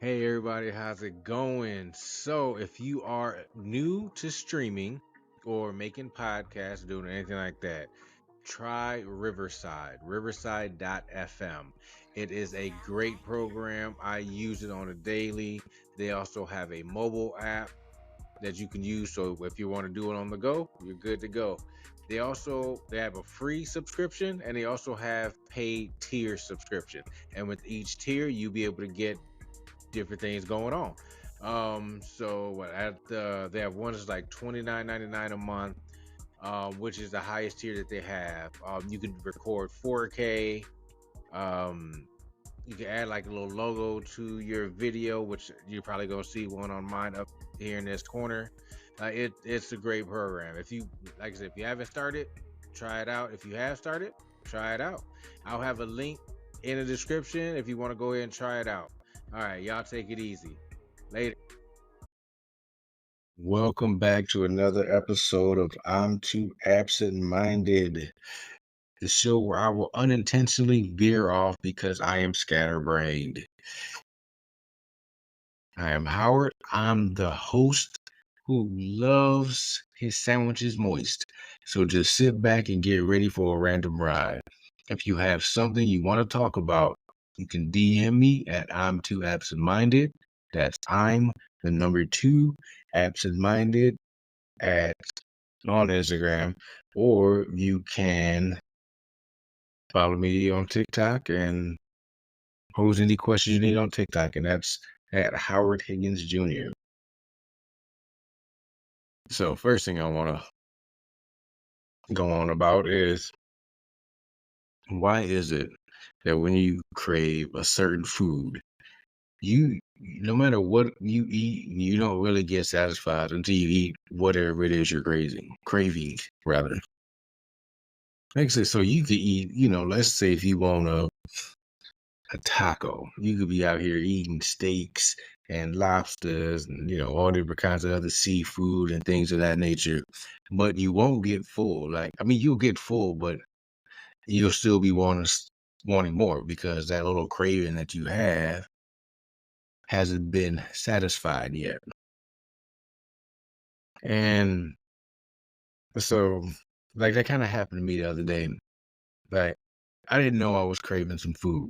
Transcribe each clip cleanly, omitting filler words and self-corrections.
Hey everybody, how's it going? So, if you are new to streaming or making podcasts, doing anything like that, try Riverside.fm. It is a great program. I use it on a daily. They also have a mobile app that you can use. So if you want to do it on the go, you're good to go. They have a free subscription and they also have paid tier subscription. And with each tier, you'll be able to get different things going on. So what at the they have one that's like $29.99 a month, which is the highest tier that they have. You can record 4K. Um, you can add like a little logo to your video, which you're probably gonna see one on mine up here in this corner. It's a great program. If you like I said, if you haven't started, try it out. If you have started, try it out. I'll have a link in the description if you want to go ahead and try it out. All right, y'all take it easy. Later. Welcome back to another episode of I'm Too Absent Minded, the show where I will unintentionally veer off because I am scatterbrained. I am Howard. I'm the host who loves his sandwiches moist. So just sit back and get ready for a random ride. If you have something you want to talk about, you can DM me at I'm Too Absent Minded. That's I'm the number 2 absent minded at on Instagram, or you can follow me on TikTok and pose any questions you need on TikTok, and that's at Howard Higgins Jr. So first thing I want to go on about is why is it that when you crave a certain food, you no matter what you eat, you don't really get satisfied until you eat whatever it is you're craving rather. Like I said, so you could eat, let's say if you want a taco, you could be out here eating steaks and lobsters and all different kinds of other seafood and things of that nature, but you won't get full. You'll get full, but you'll still be wanting more because that little craving that you have hasn't been satisfied yet. And so, like, that kind of happened to me the other day. Like, I didn't know I was craving some food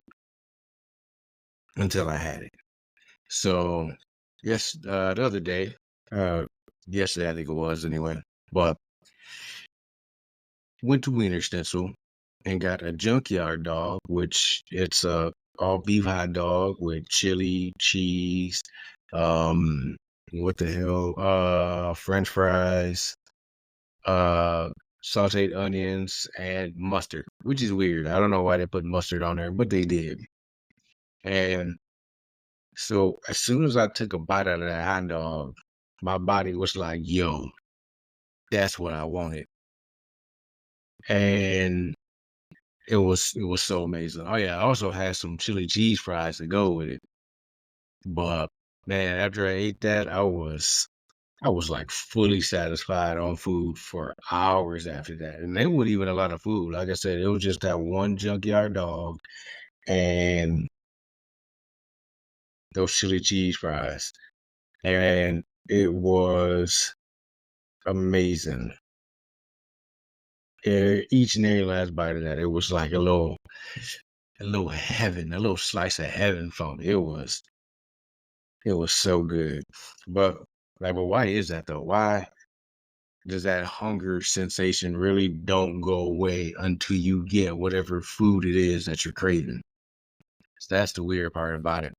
until I had it. So, yes, the other day, yesterday I think it was anyway, but went to Wiener Schnitzel and got a junkyard dog, which it's a all beef hot dog with chili, cheese, what the hell, French fries, uh, sauteed onions, and mustard, which is weird. I don't know why they put mustard on there, but they did. And so as soon as I took a bite out of that hot dog, my body was like, yo, that's what I wanted. And it was so amazing. Oh yeah, I also had some chili cheese fries to go with it. But man, after I ate that, I was like fully satisfied on food for hours after that. And it wasn't even a lot of food. Like I said, it was just that one junkyard dog and those chili cheese fries. And it was amazing. Each and every last bite of that, it was like a little heaven, a little slice of heaven for me. It was so good. But why is that though? Why does that hunger sensation really don't go away until you get whatever food it is that you're craving? So that's the weird part about it.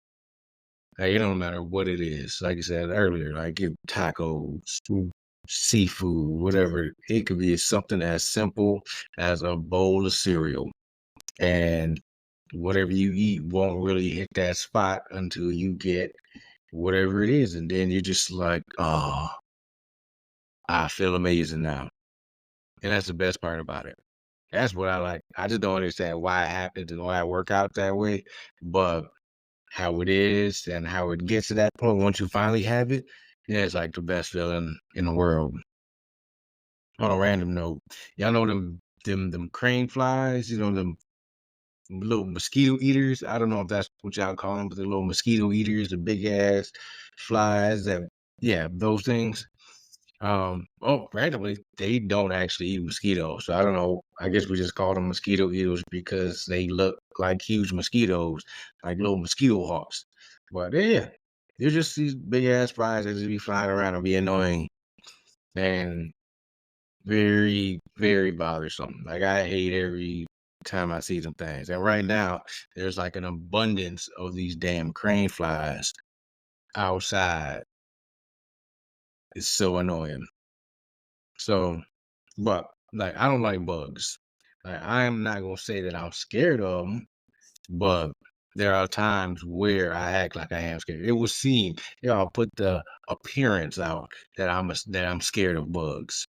It don't matter what it is. Like I said earlier, like if tacos, seafood, whatever. It could be something as simple as a bowl of cereal. And whatever you eat won't really hit that spot until you get whatever it is. And then you're just like, oh, I feel amazing now. And that's the best part about it. That's what I like. I just don't understand why it happens and why I work out that way. But how it is and how it gets to that point once you finally have it, yeah, it's like the best feeling in the world. On a random note, y'all know them crane flies, them little mosquito eaters. I don't know if that's what y'all call them, but the little mosquito eaters, the big ass flies that, yeah, those things. Oh, randomly, they don't actually eat mosquitoes. So I don't know. I guess we just call them mosquito eaters because they look like huge mosquitoes, like little mosquito hawks. But yeah, they're just these big ass flies that just be flying around and be annoying and very, very bothersome. Like I hate every time I see them things. And right now, there's like an abundance of these damn crane flies outside. It's so annoying. So, but like I don't like bugs. Like I'm not gonna say that I'm scared of them, but there are times where I act like I am scared. It was seen, I'll put the appearance out that I'm scared of bugs.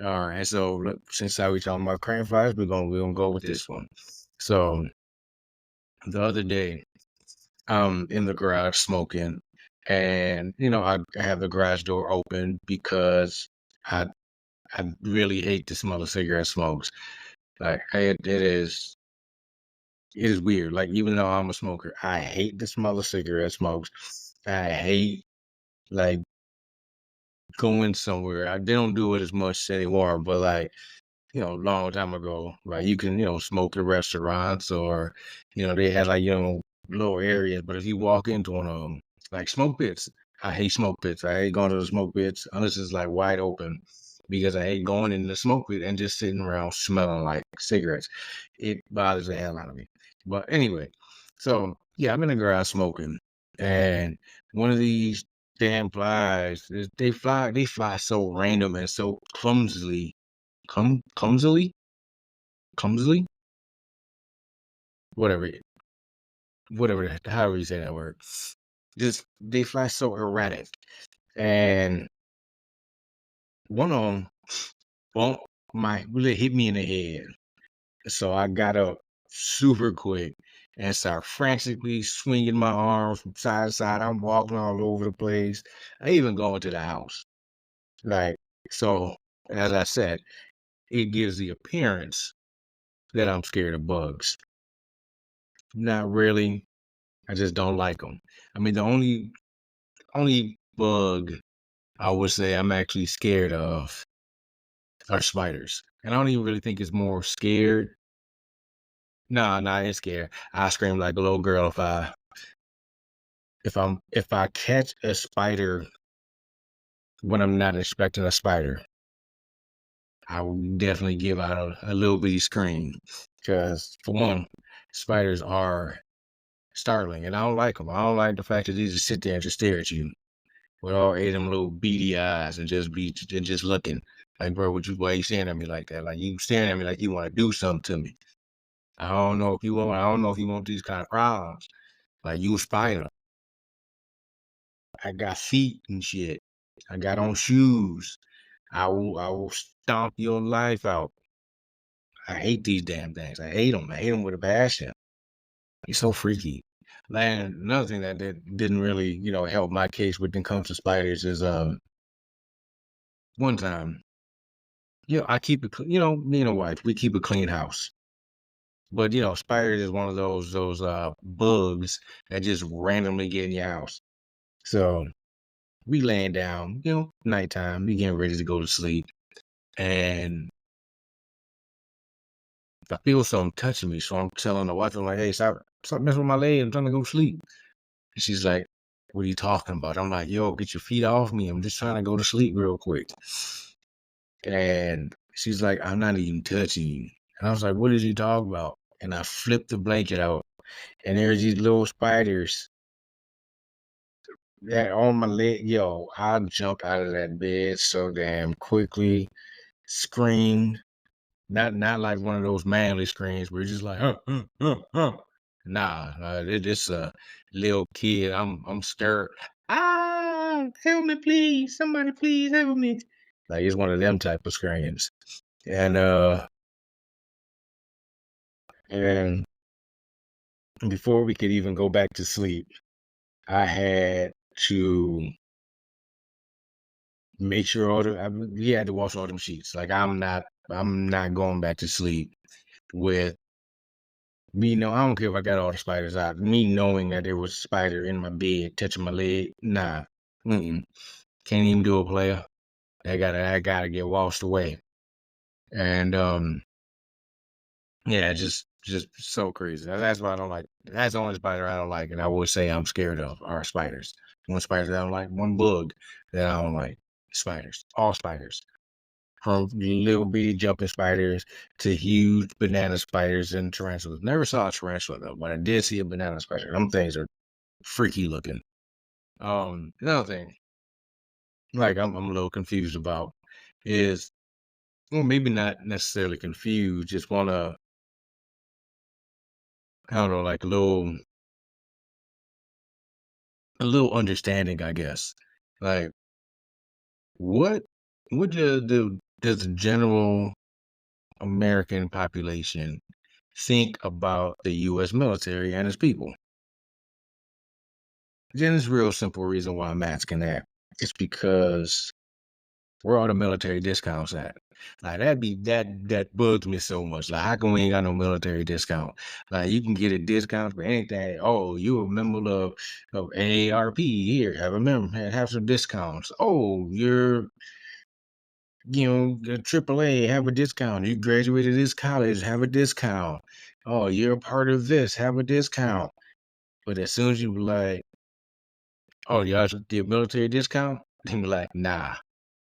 All right, so look, since I was talking about crane flies, we're gonna go with this one. So the other day, I'm in the garage smoking, and I have the garage door open because I I really hate the smell of cigarette smokes. Like it is weird. Like even though I'm a smoker, I hate the smell of cigarette smokes. I hate like going somewhere. They don't do it as much anymore, but like a long time ago, like you can, smoke at restaurants or, they had like, little areas. But if you walk into one of them, like smoke pits, I hate smoke pits. I hate going to the smoke pits unless it's like wide open because I hate going in the smoke pit and just sitting around smelling like cigarettes. It bothers the hell out of me. But anyway, so yeah, I'm in the garage smoking and one of these damn flies, they fly so random and so clumsily, clumsily, whatever, however you say that word. Just they fly so erratic, and one of them, well, my really hit me in the head. So I got up super quick and started frantically swinging my arms from side to side. I'm walking all over the place. I even go into the house, like so. As I said, it gives the appearance that I'm scared of bugs. Not really. I just don't like them. I mean, the only bug I would say I'm actually scared of are spiders. And I don't even really think it's more scared. No, I ain't scared. I scream like a little girl if I catch a spider when I'm not expecting a spider. I will definitely give out a little bitty scream. Because for one, spiders are startling and I don't like them. I don't like the fact that they just sit there and just stare at you with all eight of them little beady eyes and just looking. Like, bro, why you staring at me like that? Like you staring at me like you want to do something to me. I don't know if you want these kind of problems. Like you a spider. I got feet and shit. I got on shoes. I will stomp your life out. I hate these damn things. I hate them. I hate them with a passion. It's so freaky. And another thing that didn't really, help my case when it comes to spiders is one time, I keep it, me and a wife, we keep a clean house. But spiders is one of those bugs that just randomly get in your house. So we laying down, nighttime, we getting ready to go to sleep, and I feel something touching me. So I'm telling the wife, I'm like, hey, stop messing with my leg. I'm trying to go to sleep. And she's like, what are you talking about? I'm like, yo, get your feet off me. I'm just trying to go to sleep real quick. And she's like, I'm not even touching you. And I was like, what did you talk about? And I flipped the blanket out, and there's these little spiders that on my leg. Yo, I jumped out of that bed so damn quickly, screamed. Not like one of those manly screams where you're just like, Nah, it's a little kid. I'm scared. Ah, help me, please. Somebody please help me. Like it's one of them type of screams. And and before we could even go back to sleep, I had to make sure we had to wash all them sheets. Like I'm not going back to sleep with Me know I don't care if I got all the spiders out. Me knowing that there was a spider in my bed touching my leg, nah. Mm-mm. Can't even do a player. I gotta get washed away. And yeah, just so crazy. That's why I don't like. That's the only spider I don't like, and I would say I'm scared of are spiders. One spider that I don't like, one bug that I don't like. Spiders, all spiders, from little bitty jumping spiders to huge banana spiders and tarantulas. Never saw a tarantula though, but I did see a banana spider. Them things are freaky looking. Another thing, like I'm a little confused about is, well, maybe not necessarily confused, just wanna, I don't know, like a little understanding, I guess. Like, what what does the general American population think about the U.S. military and its people? Then there's a real simple reason why I'm asking that. It's because where all the military discounts at? Like that bugs me so much. Like, how come we ain't got no military discount? Like, you can get a discount for anything. Oh, you a member of AARP here. Have a member, have some discounts. Oh, you're, the AAA, have a discount. You graduated this college, have a discount. Oh, you're a part of this, have a discount. But as soon as you be like, oh, y'all did military discount, then be like, nah.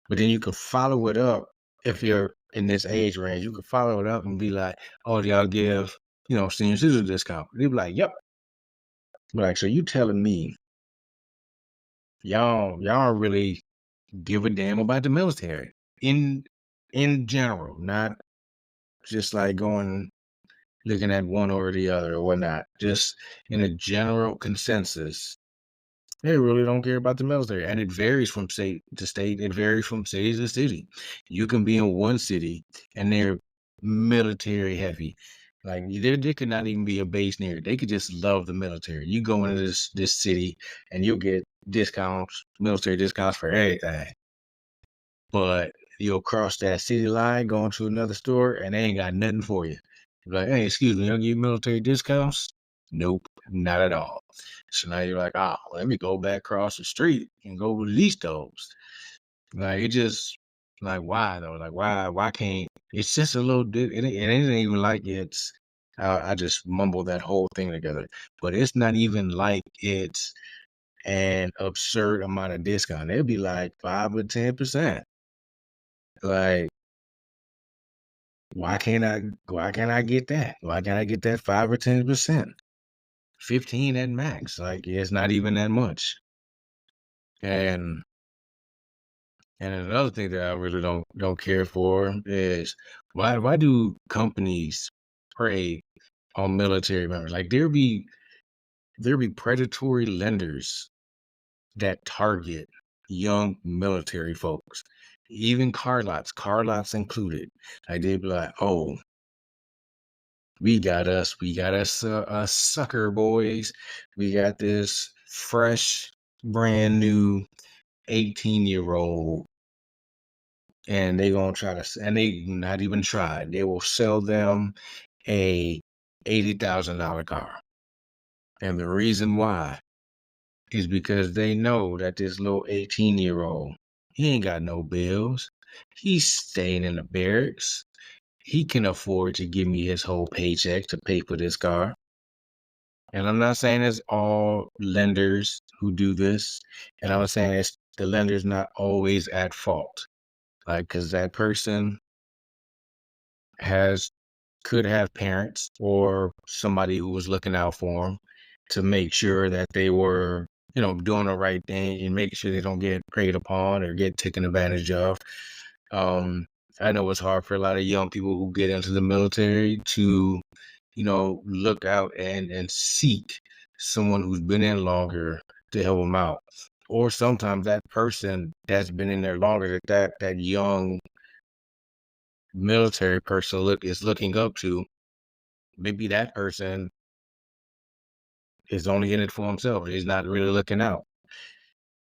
But then you can follow it up if you're in this age range. You can follow it up and be like, "Oh, do y'all give, senior citizen discount?" They'd be like, "Yep." But like, so you telling me y'all really give a damn about the military in in general, not just like going looking at one or the other or whatnot. Just in a general consensus, they really don't care about the military, and it varies from state to state. It varies from city to city. You can be in one city and they're military heavy. Like, there could not even be a base near it. They could just love the military. You go into this city and you'll get discounts, military discounts for everything. But you'll cross that city line, go into another store, and they ain't got nothing for you. You're like, hey, excuse me, y'all give military discounts? Nope, not at all. So now you're like, oh, let me go back across the street and go release those. Like, it just, like, why though? Like, why can't, it's just a little bit, it ain't even like it's, I just mumbled that whole thing together, but it's not even like it's an absurd amount of discount. It'd be like 5 or 10%. Like, why can't I get that? Why can't I get that 5 or 10%? 15 at max. Like, it's not even that much. And another thing that I really don't care for is, why do companies prey on military members? Like, there be predatory lenders that target young military folks. Even car lots included. Like, they'd be like, oh, we got us a sucker, boys. We got this fresh, brand new 18-year-old, and they gonna try to, and they not even try. They will sell them a $80,000 car, and the reason why is because they know that this little 18-year-old, he ain't got no bills. He's staying in the barracks. He can afford to give me his whole paycheck to pay for this car. And I'm not saying it's all lenders who do this. And I'm saying it's the lender's not always at fault. Like, because that person has could have parents or somebody who was looking out for them to make sure that they were, doing the right thing and making sure they don't get preyed upon or get taken advantage of. Um, I know it's hard for a lot of young people who get into the military to, look out and seek someone who's been in longer to help them out. Or sometimes that person that's been in there longer, that young military person is looking up to, maybe that person is only in it for himself. He's not really looking out.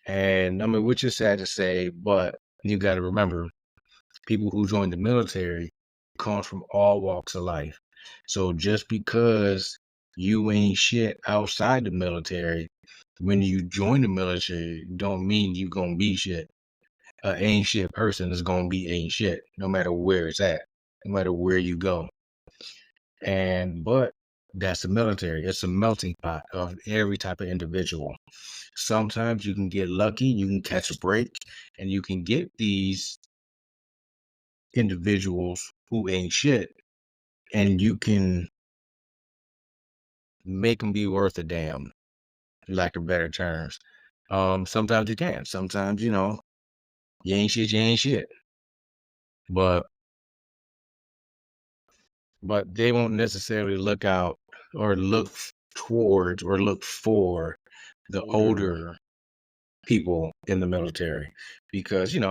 And I mean, which is sad to say, but you got to remember, people who join the military comes from all walks of life. So just because you ain't shit outside the military, when you join the military, don't mean you gonna be shit. A ain't shit person is gonna be ain't shit, no matter where it's at, no matter where you go. But that's the military. It's a melting pot of every type of individual. Sometimes you can get lucky, you can catch a break, and you can get these individuals who ain't shit, and you can make them be worth a damn, lack of better terms. Sometimes you can. Sometimes, you ain't shit, you ain't shit. But they won't necessarily look out or look towards or look for the older people in the military because, it's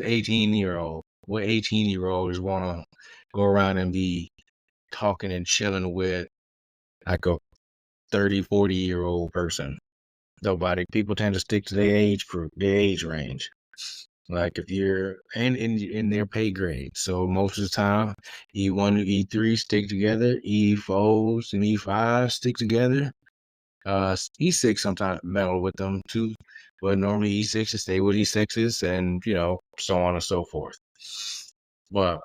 an 18-year-old. What 18-year-olds want to go around and be talking and chilling with like a 30, 40-year-old person? Nobody. People tend to stick to their age group, their age range. Like if you're in their pay grade. So most of the time, E1 and E3 stick together, E4s and E5 stick together. E6 sometimes meddle with them too, but normally E6s stay with E6s and so on and so forth. But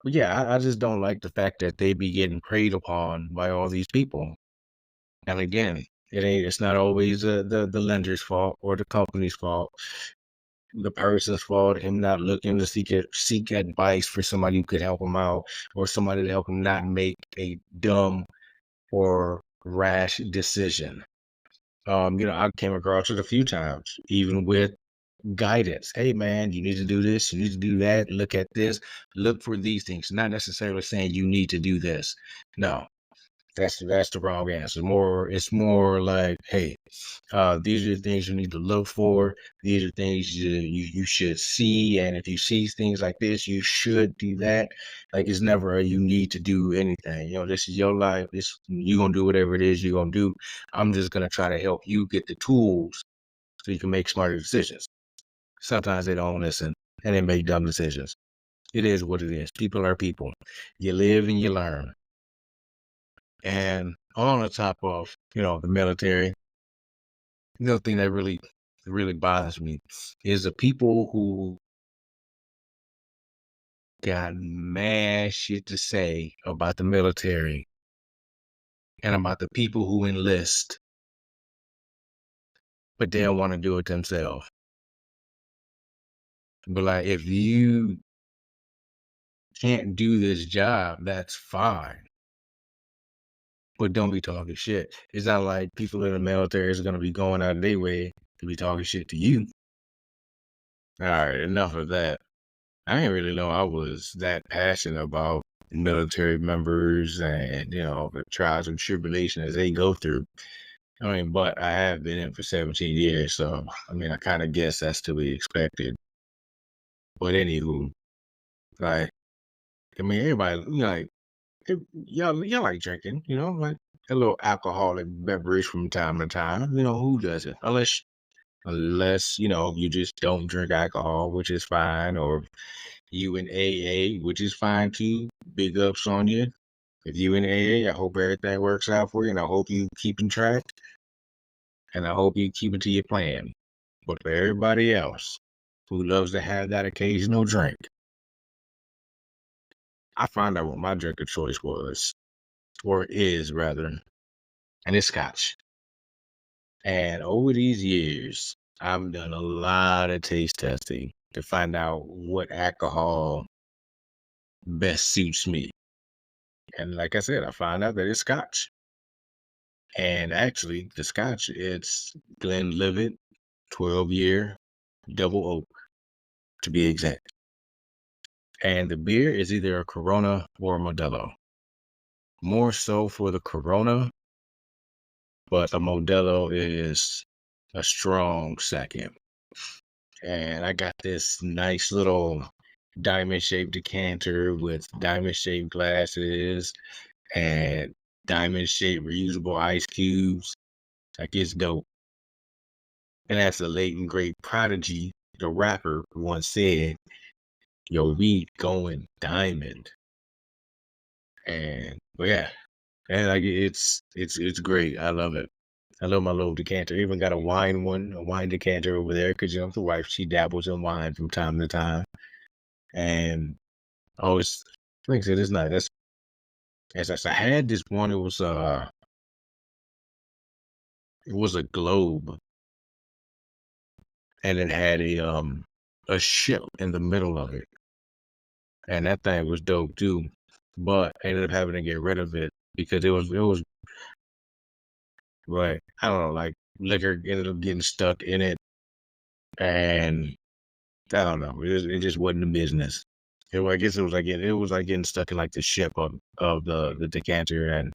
yeah, I just don't like the fact that they be getting preyed upon by all these people. And again, it's not always the lender's fault or the company's fault. The person's fault, him not looking to seek advice for somebody who could help him out or somebody to help him not make a dumb or rash decision. I came across it a few times, even with guidance. Hey man, you need to do this, you need to do that, look at this, look for these things. Not necessarily saying you need to do this. No, that's the wrong answer. It's more like, hey, these are the things you need to look for. These are things you should see. And if you see things like this, you should do that. Like it's never you need to do anything. This is your life. You're gonna do whatever it is you're gonna do. I'm just gonna try to help you get the tools so you can make smarter decisions. Sometimes they don't listen and they make dumb decisions. It is what it is. People are people. You live and you learn. And on the top of, the military, the thing that really, really bothers me is the people who got mad shit to say about the military and about the people who enlist, but they don't want to do it themselves. But like, if you can't do this job, that's fine. But don't be talking shit. It's not like people in the military is going to be going out of their way to be talking shit to you. All right, enough of that. I didn't really know I was that passionate about military members and, the trials and tribulations as they go through. But I have been in for 17 years, so, I kind of guess that's to be expected. But anywho, like, everybody, y'all like drinking, like a little alcoholic beverage from time to time. Who doesn't? Unless, you just don't drink alcohol, which is fine, or you in AA, which is fine too. Big ups on you. If you in AA, I hope everything works out for you, and I hope you keeping track, and I hope you keep it to your plan. But for everybody else who loves to have that occasional drink, I found out what my drink of choice was, or is rather, and it's scotch. And over these years, I've done a lot of taste testing to find out what alcohol best suits me. And like I said, I found out that it's scotch. And actually, the scotch, it's Glenlivet 12-year double oak, to be exact. And the beer is either a Corona or a Modelo. More so for the Corona, but a Modelo is a strong second. And I got this nice little diamond-shaped decanter with diamond-shaped glasses and diamond-shaped reusable ice cubes. Like, it's dope. And as the late and great Prodigy, the rapper, once said, yo, we going diamond. But yeah, and like it's great. I love it. I love my little decanter. Even got a a wine decanter over there because the wife she dabbles in wine from time to time, and always like I said, it's nice. That's as I had this one. It was a globe, and it had a ship in the middle of it, and that thing was dope too. But I ended up having to get rid of it because it was right. I don't know, like liquor ended up getting stuck in it, and I don't know. It just wasn't the business. I guess it was like getting stuck in like the ship of the decanter, and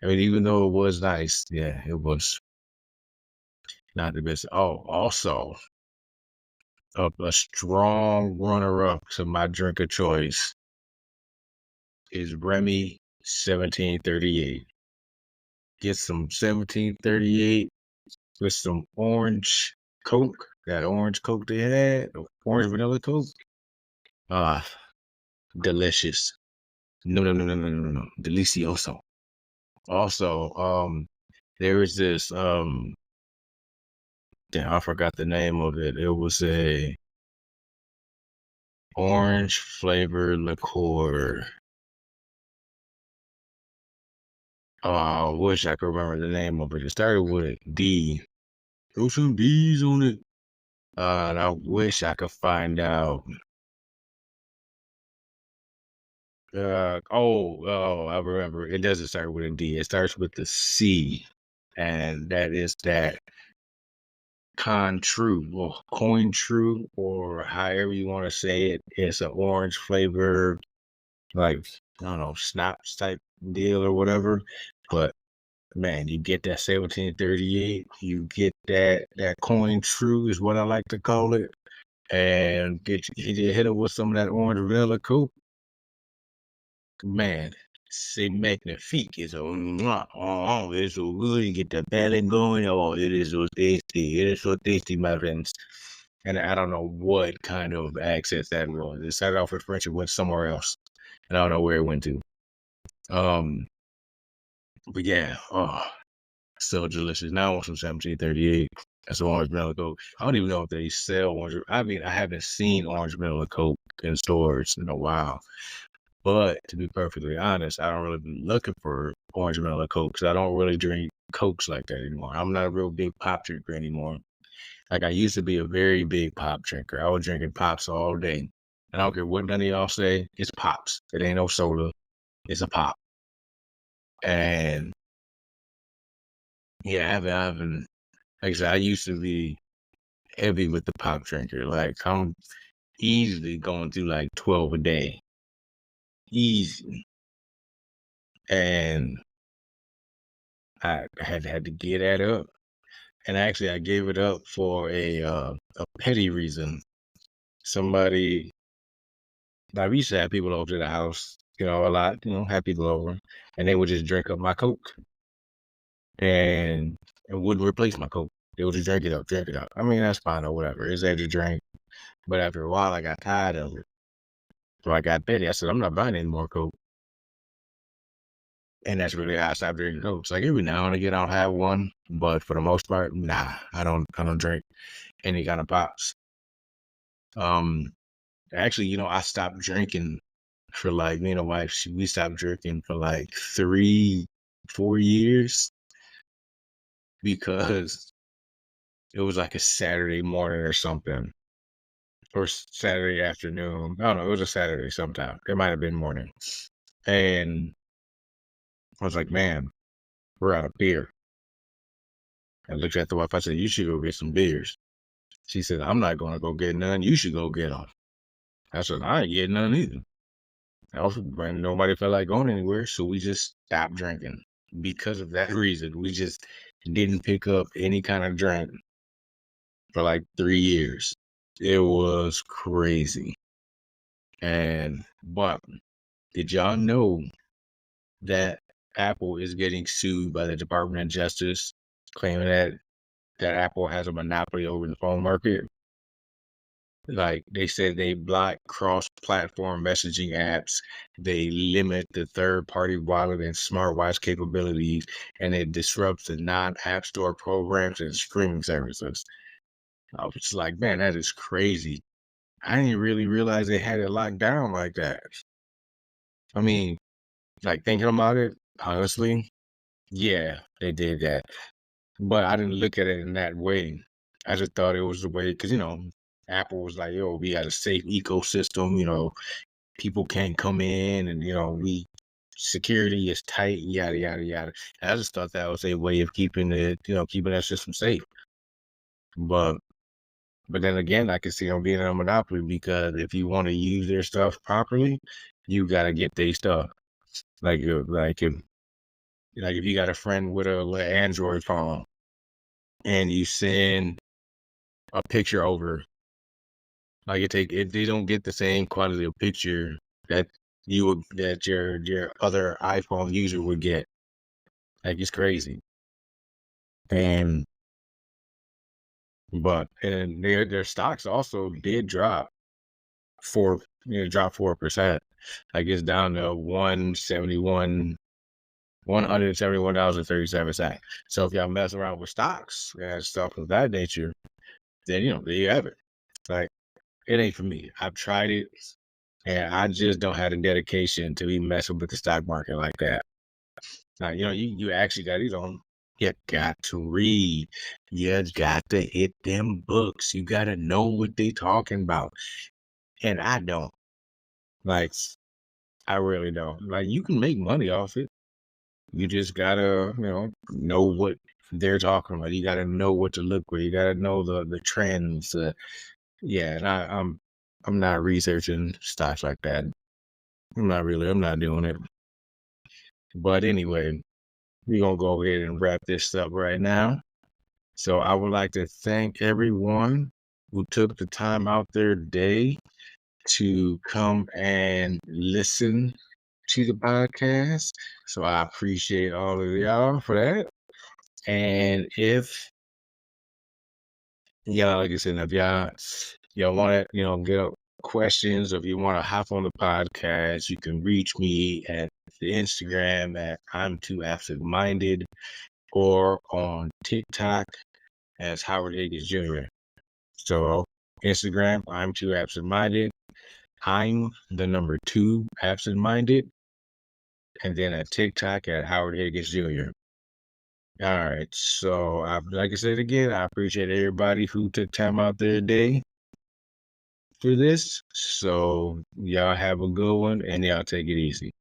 I mean, even though it was nice, yeah, it was not the best. Oh, also, a strong runner-up to my drink of choice is Remy 1738. Get some 1738 with some orange Coke. That orange Coke they had, orange vanilla Coke. Ah, delicious. No, no, no, no, no, no, no. Delicioso. Also, there is this damn, I forgot the name of it. It was a orange flavored liqueur. Oh, I wish I could remember the name of it. It started with a D. Throw some D's on it. And I wish I could find out. I remember. It doesn't start with a D. It starts with the C, and that is that Con True or Coin True or however you want to say it. It's an orange flavor, like I don't know, schnapps type deal or whatever. But man, you get that 1738, you get that Coin True is what I like to call it, and you hit it with some of that orange vanilla Coke. Man, c'est magnifique. It's it's so good. You get the belly going. Oh, it is so tasty. It is so tasty, my friends. And I don't know what kind of accent that was. It started off with French, it went somewhere else. And I don't know where it went to. Um, but yeah, so delicious. Now I want some 1738. That's orange vanilla Coke. I don't even know if they sell orange. I mean, I haven't seen orange vanilla Coke in stores in a while. But to be perfectly honest, I don't really be looking for orange vanilla Coke because I don't really drink Cokes like that anymore. I'm not a real big pop drinker anymore. Like I used to be a very big pop drinker. I was drinking pops all day. And I don't care what none of y'all say, it's pops. It ain't no soda. It's a pop. And yeah, I haven't like I said, I used to be heavy with the pop drinker. Like I'm easily going through like 12 a day. Easy. And I had to get that up. And actually, I gave it up for a petty reason. Somebody, I used to have people over to the house, a lot, have people over, and they would just drink up my Coke and it wouldn't replace my Coke. They would just drink it up, drink it up. I mean, that's fine or whatever. It's there to drink. But after a while, I got tired of it. So I got petty. I said, I'm not buying any more Coke. And that's really how I stopped drinking Cokes. Like every now and again, I'll have one, but for the most part, nah, I don't drink any kind of pops. Um, Actually, I stopped drinking for like me and my wife. We stopped drinking for like 3, 4 years because it was like a Saturday morning or something, or Saturday afternoon. I don't know. It was a Saturday sometime. It might have been morning, and I was like, "Man, we're out of beer." I looked at the wife. I said, "You should go get some beers." She said, "I'm not going to go get none. You should go get them." I said, "I ain't getting none either." Also, and nobody felt like going anywhere, so we just stopped drinking. Because of that reason, we just didn't pick up any kind of drink for like 3 years. It was crazy. But did y'all know that Apple is getting sued by the Department of Justice, claiming that Apple has a monopoly over the phone market? Like they said they block cross-platform messaging apps, they limit the third-party wallet and smartwatch capabilities, and it disrupts the non-app store programs and streaming services. I was just like, man, that is crazy. I didn't really realize they had it locked down like that. I mean, like thinking about it, honestly, yeah, they did that. But I didn't look at it in that way. I just thought it was the way, because Apple was like, yo, we got a safe ecosystem, people can't come in and we security is tight, yada yada yada. And I just thought that was a way of keeping it, keeping that system safe. But then again, I can see them being a monopoly, because if you want to use their stuff properly, you gotta get their stuff. Like if you got a friend with a little Android phone and you send a picture over, like they don't get the same quality of picture that your other iPhone user would get. Like, it's crazy. And their stocks also did drop 4%. Like, it's down to $171.37. So if y'all mess around with stocks and stuff of that nature, then there you have it. Like, it ain't for me. I've tried it, and I just don't have the dedication to be messing with the stock market like that. Now, you actually got you got to read. You got to hit them books. You got to know what they talking about. And I don't. Like, I really don't. Like, you can make money off it. You just gotta, know what they're talking about. You gotta know what to look for. You gotta know the trends. Yeah, and I'm not researching stocks like that. I'm not doing it. But anyway, we're gonna go ahead and wrap this up right now. So I would like to thank everyone who took the time out their day to come and listen to the podcast. So I appreciate all of y'all for that. And if like I said, if y'all want to, get up questions, or if you want to hop on the podcast, you can reach me at the Instagram at I'm Too Absent Minded, or on TikTok as Howard Higgins Jr. So Instagram, I'm Too Absent Minded. I'm the number 2 absent minded, and then at TikTok at Howard Higgins Jr. All right. So like I said again, I appreciate everybody who took time out their day for this. So y'all have a good one, and y'all take it easy.